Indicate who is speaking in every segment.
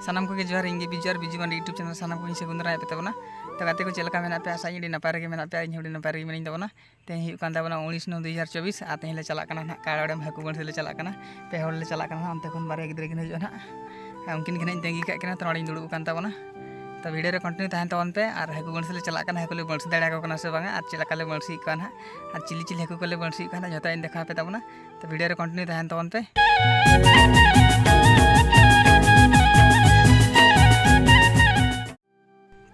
Speaker 1: सानाम को जोहार इंगे बिजु और बिजु मांडी यूट्यूब चैनल सानाम को सगुन दाराय पे तबना तो गाते को चलका मेना पे आशा इन नपाय रे मेना पे इन हुडी नपाय रे मिनी तबना तें हुयु कान तबना 19/9/2024 आ तें ले चला काना ना काड़ाडम हाकु बंसी ले चला काना पे होड़ ले चला काना अंते खन बारे गिद्रे किन हजो ना उनकिन किन तेंगी का केना तोड़ी दुड़ु कान तबना तो वीडियो रे कंटिन्यू तहन तबन पे और हाकु बंसी ले चला काना हाकु ले बंसी दाड़ा को काना से बांगा और चलका ले बंसी काना और चिली चिली हाकु को ले बंसी काना जता इन देखा पे तबना तो वीडियो रे कंटिन्यू तहन तबन पे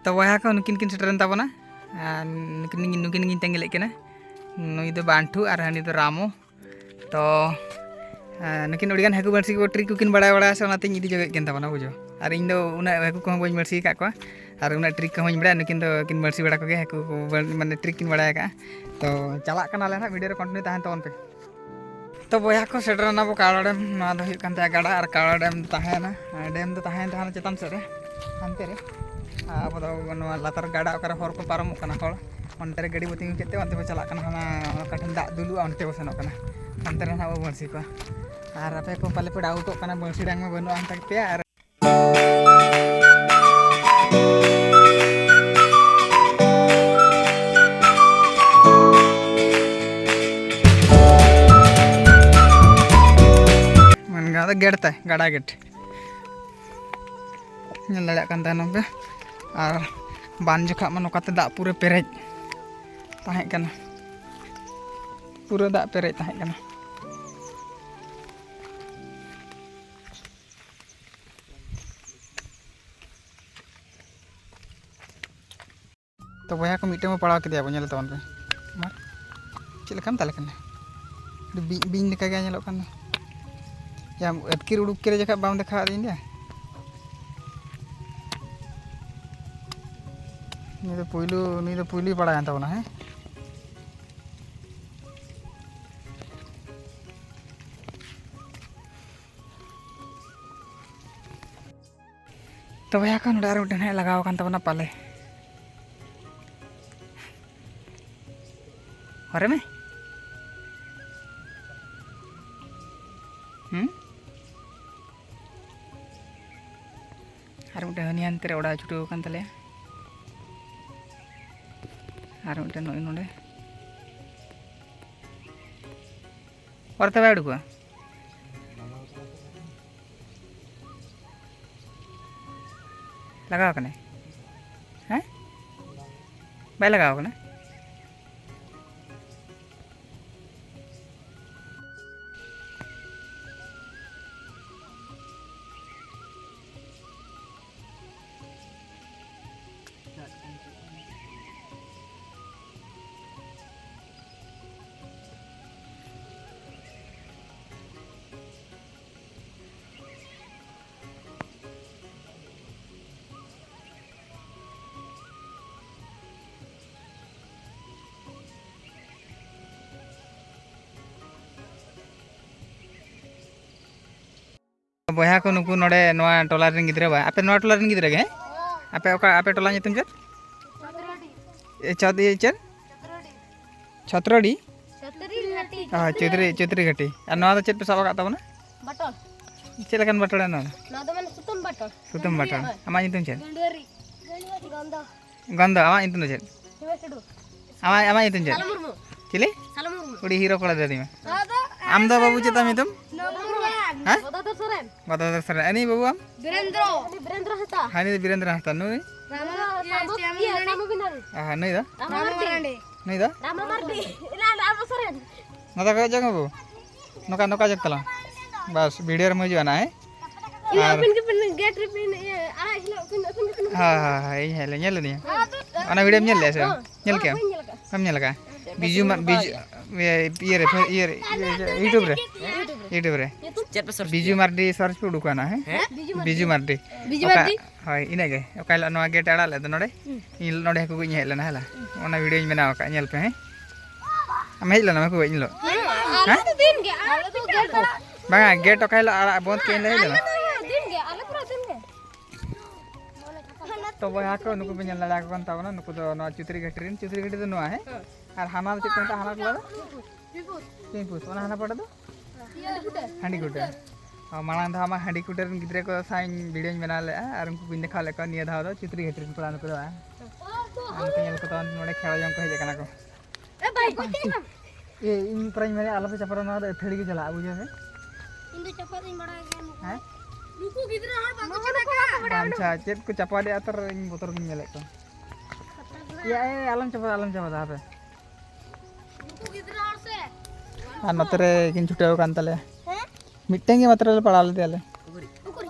Speaker 1: तो वहाँ को नुकिन किन सेटरन तबना नुकिन तेंगेले केना नुई दो बांठू और हानि दो रामो तो नुकिन उड़ियान हाकु बंसी को ट्रिक कुकिन बड़ा बड़ा से ओनाते इदी जगे केन तबना बुझो और इन दो उना हाकु को बई बंसी का को और उना ट्रिक को बड़ा नुकिन दो किन बंसी बड़ा को हाकु माने ट्रिक किन बड़ा का तो चला कना ले ना वीडियो रे कंटिन्यू तहन तबन पे तो बया को सेटरना बो काड़ा डैम ना दो हुयु कान ता गाड़ा और काड़ा डैम ताहेना डैम दो ताहेन ताहाना चेतन से रे हानते रे अब लातार गाड़ा ओकारे हर को पारमोग कना हर अंते रे गाड़ी बतिंग केते अंते को चला कना हाना काठन दा दुलु अंते को सेनोग कना अंते रे ना बंसी को और आपे को पाले पे डाउट कना बंसी डांग में बनु अंता पे और मन गादा गेट ता गाड़ा gate ñel lada kan tanam pe ar ban jokha ma nokate dak pura perej tahe kana pura dak perej tahe kana तो बया को मिटे में पड़ा के दिया ñel taban pe mar चल lekam tale kana बिन लेका गे ñelok kana या अटकिर उडुक के जखा बाम देखा दिन dia नी तो पुइलू पड़ा तबना है तो भैया का नोडा रोड है लगाव कान तबना पाले अरे में अरे उठे हनी अंतरे ओड़ा छुटू कान तले और मिट्टे नई नोडे और तब उड़कुआ लगाव कने हैं बाय लगाव कने बया को नुकु नोडे नोआ टोला रेन गिद्रा बा आपे नोआ टोला रेन गिद्रा गे आपे ओका आपे टोला नितुम चेत छतरी चेत छतरडी हां चौधरी घाटी और नोआ चेत पे साबा का तबना बटल चेत लकन बटल ना नोआ दो माने सुतम बटल आमा नितुम चेत गंदा आमा नितुम चेत आमा नितुम चेत चिले उडी हीरो कोला दे दिमे आम दो बाबू चेता मितुम हां गदाधर सोरेन अनि बाबू आम वीरेंद्र हता हानि वीरेंद्र हता नुई हां नहीं दा नहीं दा राम मार्डी राम सोरेन नदा का जंग बाबू नोका जगतला बस वीडियो रे मजु आना है अपन के गेट रे पिन आरा हिलो अपन हां ई हेले नेल नि ana वीडियो में ले से नेल के हम नेल का बिजू ये यूट्यूब रे बिजू मार्डी सर्च पे उडुकाना है बिजू मार्डी हाय इना गे ओकाइला नोआ गेट आड़ा ले नोडे इन नोडे को गई हेल ना हला ओना वीडियो इन बनाव का नेल पे है हम हेल ना को इन लो हां दिन गे आले तो गेट बागा गेट ओकाइला आड़ा बंद के ले ना दिन गे आले पूरा दिन गे तो बया को नुको बिन लड़ा को कान तावना नुको दो नोआ चुतरी घाटी तो नोआ है और हाना चेक कोनता हाना को तीन पुस ओना हाना पड़ा दो हांडी गुटे मांग धा मा हांडी कुटर गिद्रे को साइन वीडियो बना ले और उनको बिन देखा लेको निया धाव दो चित्री घेत्री पड़ा नको दो उनको नेल को तो नोडे खेला जंग को हेज कना को
Speaker 2: ए भाई गोटी ना
Speaker 1: ए इन प्राइम में आलो पे चपरा ना थेड़ी के चला बुझे से
Speaker 2: इन दो चपा दिन बड़ा गेम
Speaker 1: हैं
Speaker 2: नुकु गिद्रा हर बाको चना का
Speaker 1: अच्छा चेत को चपा दे अतर इन बोतर को नेले को या ए आलम चपा दा पे
Speaker 2: नुकु गिद्रा हर से
Speaker 1: आ नतरे किन छुटेव कान तले
Speaker 2: हैं
Speaker 1: मिटेंगे मात्र पड़ा ले देले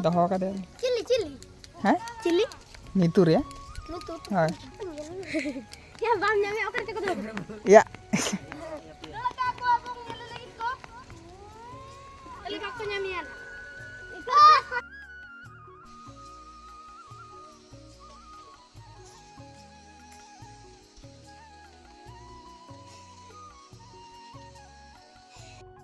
Speaker 1: दहो का दे
Speaker 2: चिल्ली
Speaker 1: हैं
Speaker 2: चिल्ली
Speaker 1: नीतुर या
Speaker 2: नुतु
Speaker 1: हां
Speaker 2: या बाम जामे ओकर ते को दो
Speaker 1: या
Speaker 2: लगा को abong nila lagi ko ali ka ko nyamian